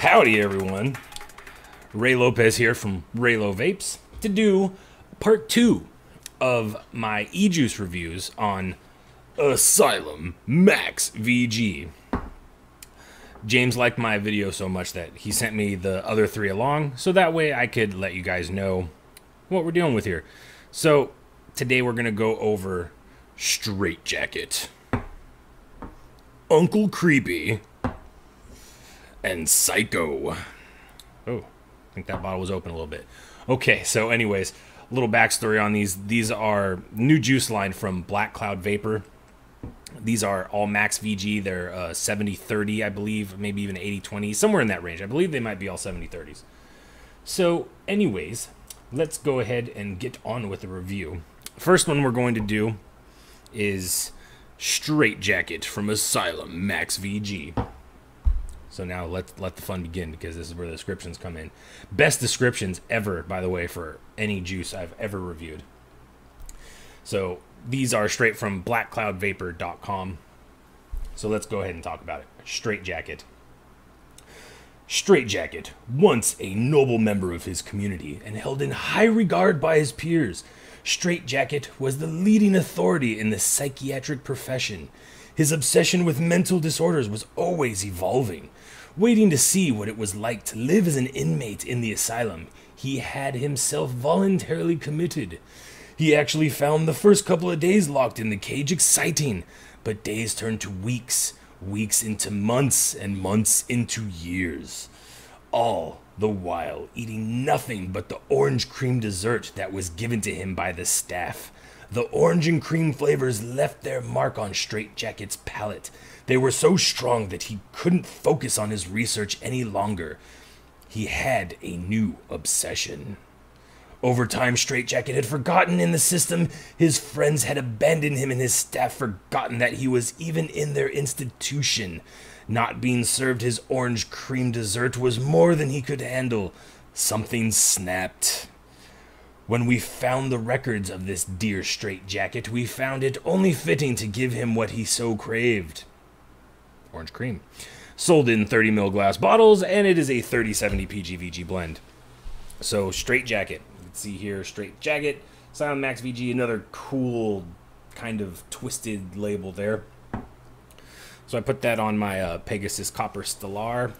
Howdy everyone, Ray Lopez here from Raylo Vapes to do part 2 of my e-juice reviews on Asylum MAX VG. James liked my video so much that he sent me the other 3 along, so that way I could let you guys know what we're dealing with here. So today we're going to go over Straitjacket, Uncle Creepy, and Psycho. Oh, I think that bottle was open a little bit. Okay, so anyways, a little backstory on these. These are new juice line from Black Cloud Vapor. These are all Max VG. They're 70-30, I believe, maybe even 80-20, somewhere in that range. I believe they might be all 70-30s. So anyways, let's go ahead and get on with the review. First one we're going to do is Straitjacket from Asylum MAX VG. So now let the fun begin, because this is where the descriptions come in. Best descriptions ever, by the way, for any juice I've ever reviewed. So these are straight from blackcloudvapor.com. So let's go ahead and talk about it. Straitjacket. Straitjacket, once a noble member of his community and held in high regard by his peers, Straitjacket was the leading authority in the psychiatric profession. His obsession with mental disorders was always evolving. Waiting to see what it was like to live as an inmate in the asylum, he had himself voluntarily committed. He actually found the first couple of days locked in the cage exciting, but days turned to weeks, weeks into months, and months into years. All the while eating nothing but the orange cream dessert that was given to him by the staff. The orange and cream flavors left their mark on Straitjacket's palate. They were so strong that he couldn't focus on his research any longer. He had a new obsession. Over time, Straitjacket had forgotten in the system. His friends had abandoned him, and his staff forgotten that he was even in their institution. Not being served his orange cream dessert was more than he could handle. Something snapped. When we found the records of this dear Straitjacket, we found it only fitting to give him what he so craved. Orange cream. Sold in 30 ml glass bottles, and it is a 3070 PGVG blend. So Straitjacket. You can see here, Straitjacket, Asylum MAX VG, another cool kind of twisted label there. So I put that on my Pegasus Copper Stellar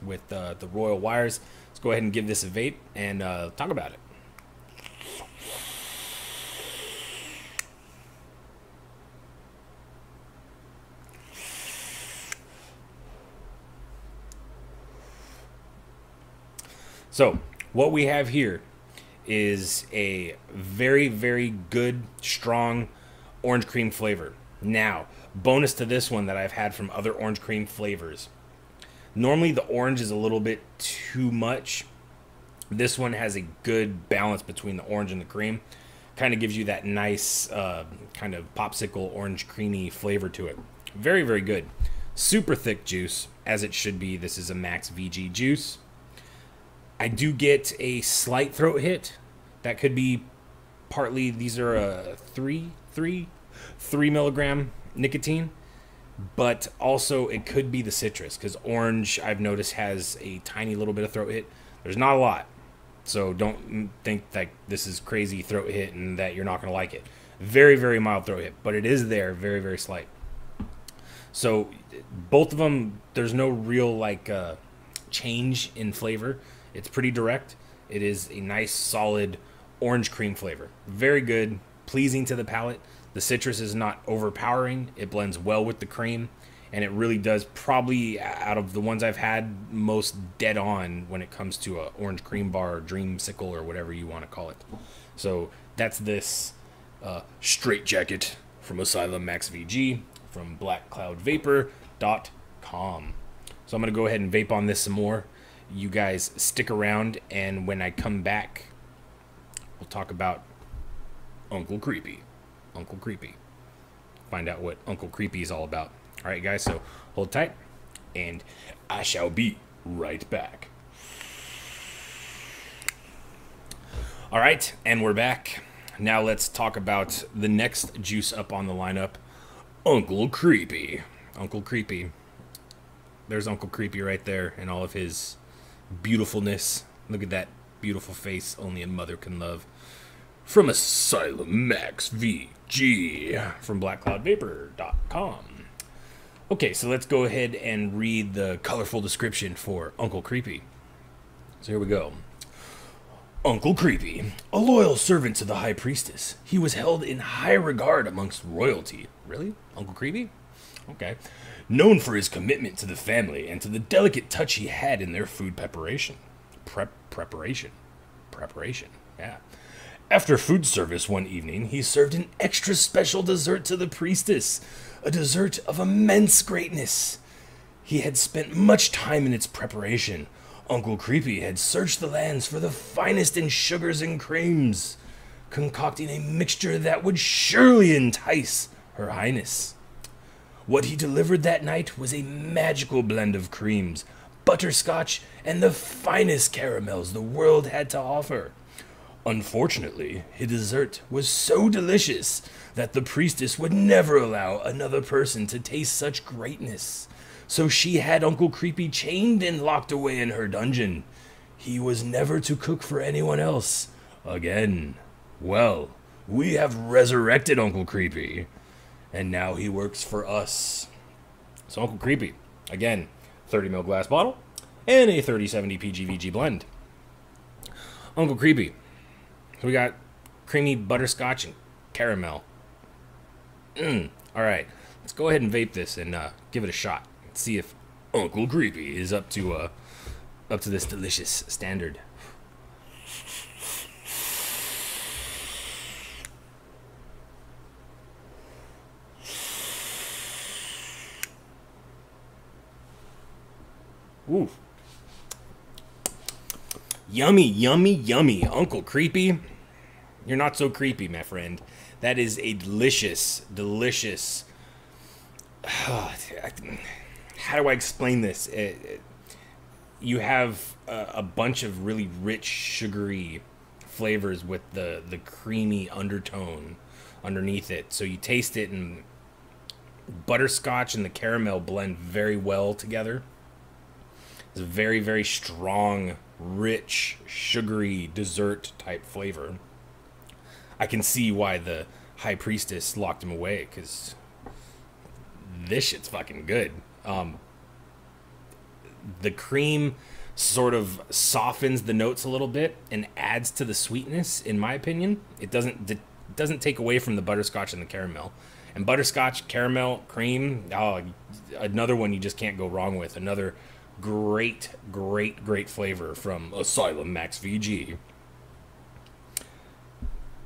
with the royal wires. Let's go ahead and give this a vape and talk about it. So what we have here is a very, very good, strong orange cream flavor. Now, bonus to this one that I've had from other orange cream flavors. Normally the orange is a little bit too much. This one has a good balance between the orange and the cream. Kind of gives you that nice kind of popsicle orange creamy flavor to it. Very, very good. Super thick juice, as it should be. This is a Max VG juice. I do get a slight throat hit. That could be partly, these are a 3 milligram nicotine, but also it could be the citrus, because orange, I've noticed, has a tiny little bit of throat hit. There's not a lot, so don't think that this is crazy throat hit and that you're not going to like it. Very, very mild throat hit, but it is there, very, very slight. So both of them, there's no real like change in flavor. It's pretty direct. It is a nice, solid orange cream flavor. Very good, pleasing to the palate. The citrus is not overpowering. It blends well with the cream, and it really does, probably out of the ones I've had, most dead on when it comes to a orange cream bar or dreamsicle or whatever you want to call it. So that's this Straitjacket from Asylum MAX VG from blackcloudvapor.com. So I'm going to go ahead and vape on this some more. You guys stick around, and when I come back, we'll talk about Uncle Creepy. Uncle Creepy. Find out what Uncle Creepy is all about. All right, guys, so hold tight, and I shall be right back. All right, and we're back. Now let's talk about the next juice up on the lineup, Uncle Creepy. Uncle Creepy. There's Uncle Creepy right there in all of his beautifulness. Look at that beautiful face only a mother can love. From Asylum MAX VG from blackcloudvapor.com. Okay, so let's go ahead and read the colorful description for Uncle Creepy. So here we go. Uncle Creepy, a loyal servant to the High Priestess. He was held in high regard amongst royalty. Really? Uncle Creepy? Okay. Known for his commitment to the family and to the delicate touch he had in their food preparation. Preparation, yeah. After food service one evening, he served an extra special dessert to the priestess, a dessert of immense greatness. He had spent much time in its preparation. Uncle Creepy had searched the lands for the finest in sugars and creams, concocting a mixture that would surely entice Her Highness. What he delivered that night was a magical blend of creams, butterscotch, and the finest caramels the world had to offer. Unfortunately, his dessert was so delicious that the priestess would never allow another person to taste such greatness. So she had Uncle Creepy chained and locked away in her dungeon. He was never to cook for anyone else again. Well, we have resurrected Uncle Creepy, and now he works for us. So Uncle Creepy, again, 30 ml glass bottle, and a 3070 PGVG blend. Uncle Creepy. So we got creamy butterscotch and caramel. Alright, let's go ahead and vape this and give it a shot. Let's see if Uncle Creepy is up to this delicious standard. Ooh. Yummy, yummy, yummy. Uncle Creepy. You're not so creepy, my friend. That is a delicious, delicious... How do I explain this? You have a bunch of really rich, sugary flavors with the creamy undertone underneath it. So you taste it, and butterscotch and the caramel blend very well together. It's a very, very strong, rich, sugary dessert type flavor. I can see why the High Priestess locked him away, because this shit's fucking good. The cream sort of softens the notes a little bit and adds to the sweetness, in my opinion. It doesn't take away from the butterscotch and the caramel. And butterscotch, caramel, cream, oh, another one you just can't go wrong with. Another great, great, great flavor from Asylum MAX VG.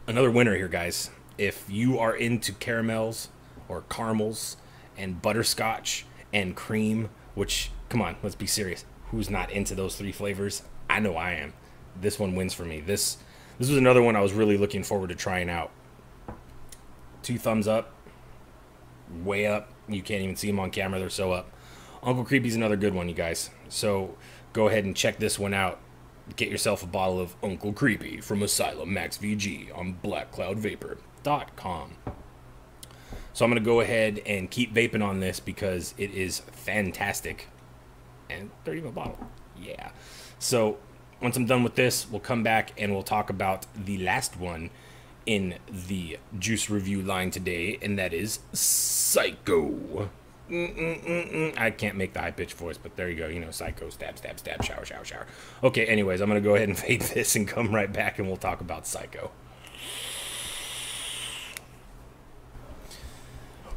Another winner here, guys. If you are into caramels or caramels and butterscotch and cream, which, come on, let's be serious. Who's not into those three flavors? I know I am. This one wins for me. This was another one I was really looking forward to trying out. 2 thumbs up. Way up. You can't even see them on camera. They're so up. Uncle Creepy's another good one, you guys. So go ahead and check this one out. Get yourself a bottle of Uncle Creepy from Asylum MAX VG on blackcloudvapor.com. So I'm going to go ahead and keep vaping on this because it is fantastic. And 30 ml bottle. Yeah. So once I'm done with this, we'll come back and we'll talk about the last one in the juice review line today, and that is Psycho. I can't make the high-pitched voice, but there you go. You know, Psycho, stab, stab, stab, shower, shower, shower. Okay, anyways, I'm going to go ahead and vape this and come right back, and we'll talk about Psycho.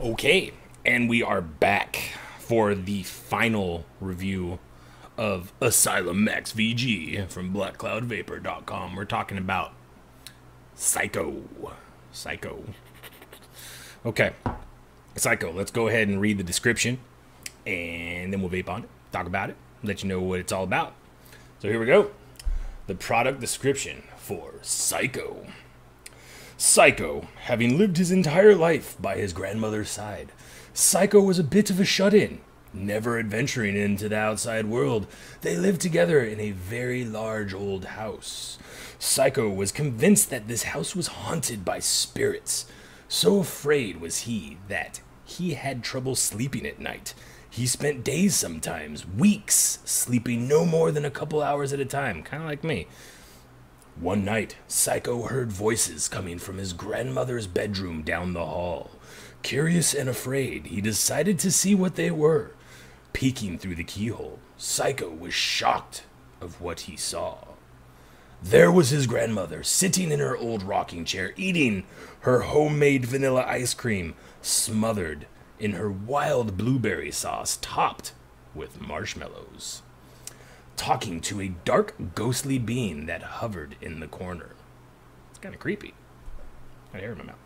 Okay, and we are back for the final review of Asylum MAX VG from blackcloudvapor.com. We're talking about Psycho. Psycho. Okay. Psycho, let's go ahead and read the description, and then we'll vape on it, talk about it, let you know what it's all about. So here we go. The product description for Psycho. Psycho, having lived his entire life by his grandmother's side, Psycho was a bit of a shut-in, never adventuring into the outside world. They lived together in a very large old house. Psycho was convinced that this house was haunted by spirits. So afraid was he that he had trouble sleeping at night. He spent days, sometimes weeks, sleeping no more than a couple hours at a time, kind of like me. One night, Psycho heard voices coming from his grandmother's bedroom down the hall. Curious and afraid, he decided to see what they were. Peeking through the keyhole, Psycho was shocked of what he saw. There was his grandmother, sitting in her old rocking chair, eating her homemade vanilla ice cream, smothered in her wild blueberry sauce, topped with marshmallows, talking to a dark, ghostly being that hovered in the corner. It's kind of creepy. I hear him in my mouth.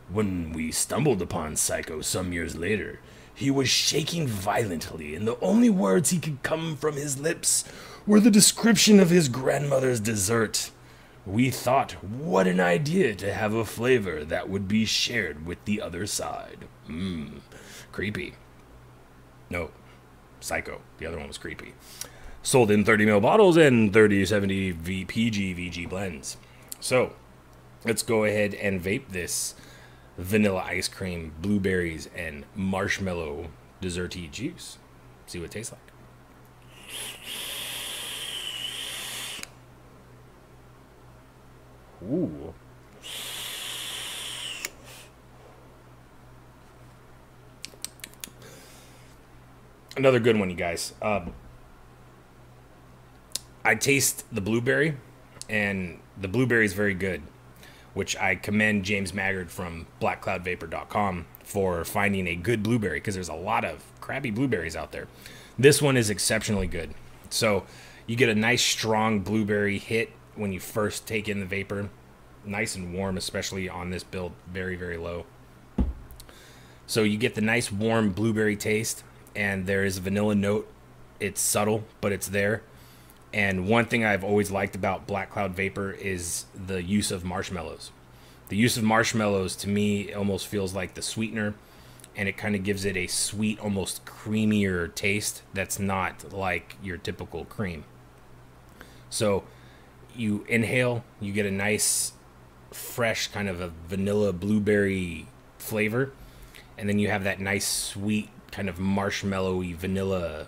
When we stumbled upon Psycho some years later, he was shaking violently, and the only words he could come from his lips were the description of his grandmother's dessert. We thought, what an idea to have a flavor that would be shared with the other side. Creepy. No, Psycho. The other one was creepy. Sold in 30 ml bottles and 3070 PG VG blends. So, let's go ahead and vape this vanilla ice cream, blueberries, and marshmallow desserty juice. See what it tastes like. Ooh. Another good one, you guys. I taste the blueberry, and the blueberry is very good, which I commend James Maggard from blackcloudvapor.com for finding a good blueberry, because there's a lot of crappy blueberries out there. This one is exceptionally good. So you get a nice strong blueberry hit when you first take in the vapor. Nice and warm, especially on this build. Very, very low. So you get the nice warm blueberry taste, and there is a vanilla note. It's subtle, but it's there. And one thing I've always liked about Black Cloud Vapor is the use of marshmallows. The use of marshmallows, to me, almost feels like the sweetener, and it kind of gives it a sweet, almost creamier taste that's not like your typical cream. So you inhale, you get a nice, fresh kind of a vanilla blueberry flavor, and then you have that nice, sweet, kind of marshmallowy vanilla.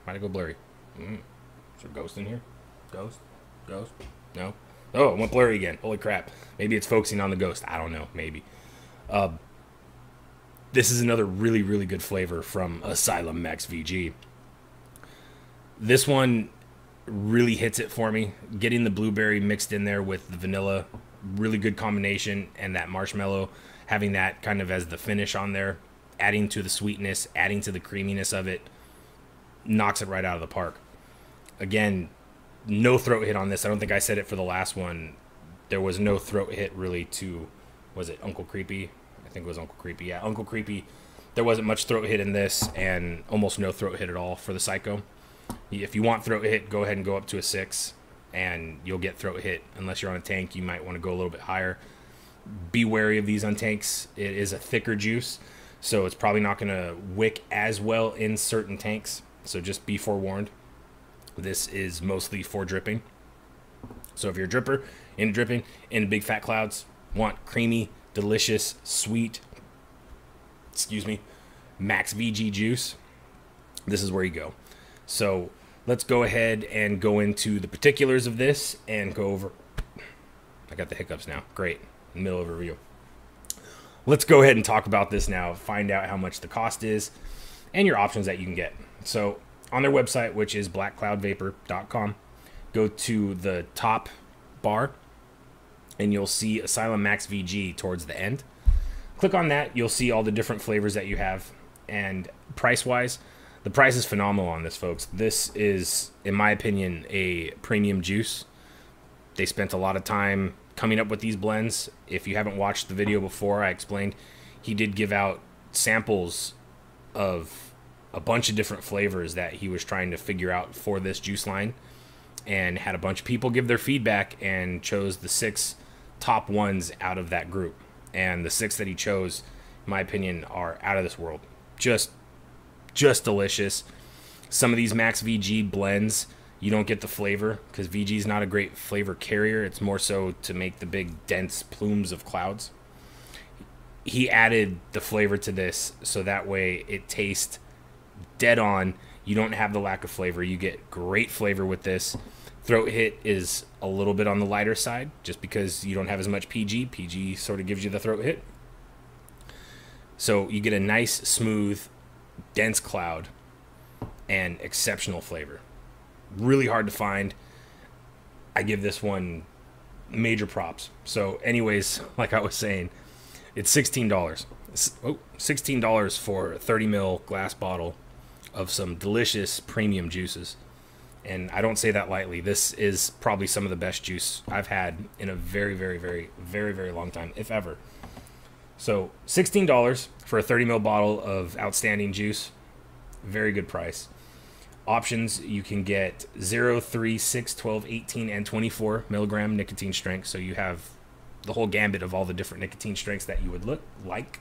Might I go blurry? Is there a ghost in here? Ghost? Ghost? No? Oh, it went blurry again. Holy crap. Maybe it's focusing on the ghost. I don't know. Maybe. This is another really, really good flavor from Asylum MAX VG. This one really hits it for me. Getting the blueberry mixed in there with the vanilla, really good combination, and that marshmallow, having that kind of as the finish on there, adding to the sweetness, adding to the creaminess of it, knocks it right out of the park. Again, no throat hit on this. I don't think I said it for the last one. There was no throat hit really to, was it Uncle Creepy? I think it was Uncle Creepy. Yeah, Uncle Creepy. There wasn't much throat hit in this, and almost no throat hit at all for the Psycho. If you want throat hit, go ahead and go up to a 6, and you'll get throat hit. Unless you're on a tank, you might want to go a little bit higher. Be wary of these on tanks. It is a thicker juice, so it's probably not going to wick as well in certain tanks. So just be forewarned. This is mostly for dripping. So if you're a dripper, in dripping, in big fat clouds, want creamy, delicious, sweet, Max VG juice, this is where you go. So let's go ahead and go into the particulars of this and go over. I got the hiccups now. Great. Middle of a review. Let's go ahead and talk about this now. Find out how much the cost is and your options that you can get. So on their website, which is blackcloudvapor.com, go to the top bar and you'll see Asylum MAX VG towards the end. Click on that. You'll see all the different flavors that you have. And price-wise, the price is phenomenal on this, folks. This is, in my opinion, a premium juice. They spent a lot of time coming up with these blends. If you haven't watched the video before, I explained he did give out samples of a bunch of different flavors that he was trying to figure out for this juice line, and had a bunch of people give their feedback and chose the 6 top ones out of that group. And the 6 that he chose, in my opinion, are out of this world. Just delicious. Some of these Max VG blends, you don't get the flavor because VG is not a great flavor carrier. It's more so to make the big dense plumes of clouds. He added the flavor to this so that way it tastes dead on. You don't have the lack of flavor. You get great flavor with this. Throat hit is a little bit on the lighter side just because you don't have as much PG. PG sort of gives you the throat hit. So you get a nice, smooth, dense cloud and exceptional flavor. Really hard to find. I give this one major props. So anyways, like I was saying, it's $16. $16 for a 30 ml glass bottle of some delicious premium juices. And I don't say that lightly. This is probably some of the best juice I've had in a very, very, very, very, very long time, if ever. So $16 for a 30 ml bottle of outstanding juice. Very good price. Options, you can get 0, 3, 6, 12, 18, and 24 milligram nicotine strength. So you have the whole gambit of all the different nicotine strengths that you would like.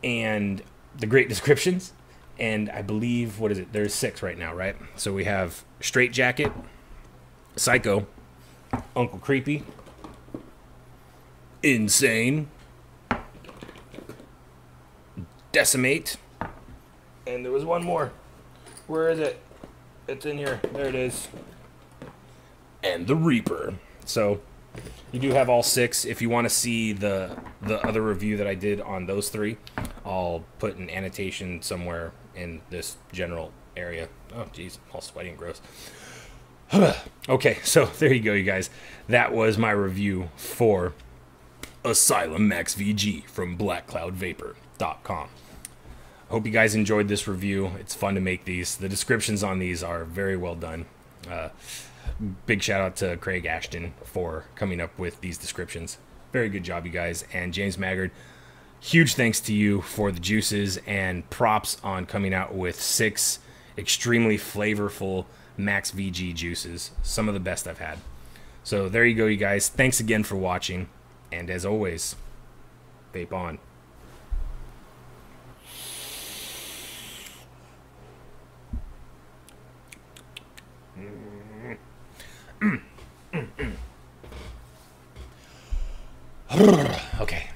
And the great descriptions. And I believe, what is it? There's 6 right now, right? So we have Straitjacket, Psycho, Uncle Creepy, Insane, Decimate, and there was one more. Where is it? It's in here. There it is. And the Reaper. So you do have all 6. If you want to see the other review that I did on those 3, I'll put an annotation somewhere in this general area. Oh, geez, I'm all sweaty and gross. Okay, so there you go, you guys. That was my review for Asylum MAX VG from blackcloudvapor.com. I hope you guys enjoyed this review. It's fun to make these. The descriptions on these are very well done. Big shout out to Craig Ashton for coming up with these descriptions. Very good job, you guys. And James Maggard, huge thanks to you for the juices, and props on coming out with 6 extremely flavorful Max VG juices. Some of the best I've had. So there you go, you guys. Thanks again for watching. And as always, vape on. Okay.